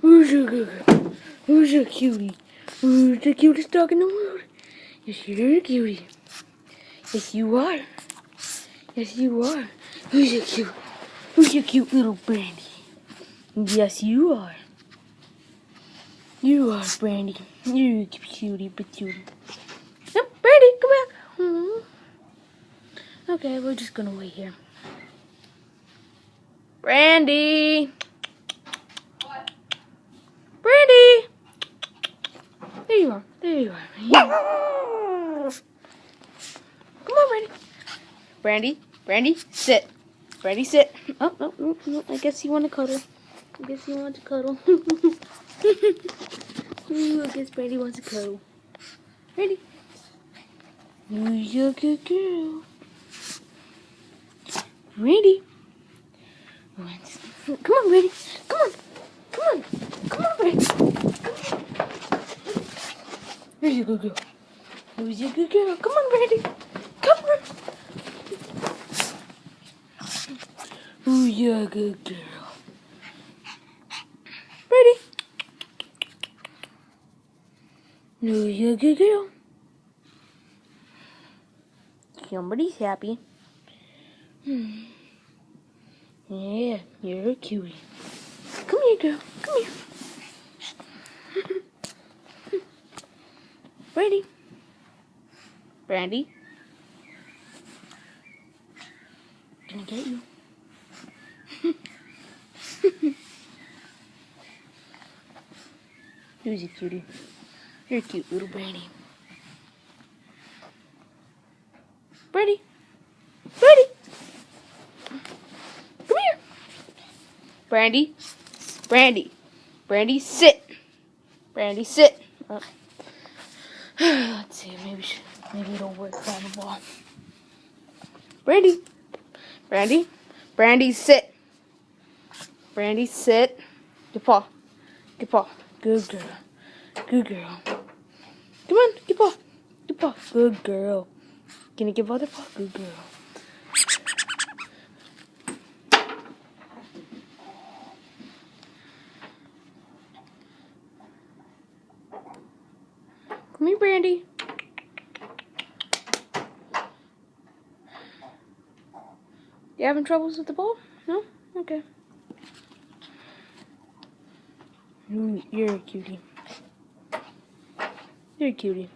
Who's your good girl? Who's your cutie? Who's the cutest dog in the world? Yes, you're a cutie. Yes, you are. Yes, you are. Who's your cute? Who's your cute little Brandy? Yes, you are. You are, Brandy. You're a cutie patootie. No, Brandy, come back. Okay, we're just gonna wait here. Brandy! Brandy! There you are. There you are. Come on, Brandy. Brandy, Brandy, sit. Brandy, sit. Oh, no, no, no. I guess you want to cuddle. I guess you want to cuddle. Ooh, I guess Brandy wants to cuddle. Brandy. You're a good girl. Brandy. Come on, Brandy. Come on. Come on. Come on, Brandy. Come on. Where's your good girl? Who's your good girl? Come on, Brandy. Come on. Who's your good girl? Brandy. Who's your good girl? Somebody's happy. Yeah, you're a cutie. Come here, girl. Come here. Brandy. Brandy. Gonna get you. Who's a cutie? You're a cute little Brandy. Brandy. Brandy. Come here. Brandy. Brandy. Brandy, sit. Brandy, sit. Let's see. Maybe it'll work on the ball. Brandy. Brandy. Brandy, sit. Brandy, sit. Get paw. Get paw. Good girl. Good girl. Come on. Get paw. Get paw. Good girl. Can you give other paw? Good girl. Come here, Brandy. You having troubles with the ball? No? Okay. You're a cutie. You're a cutie.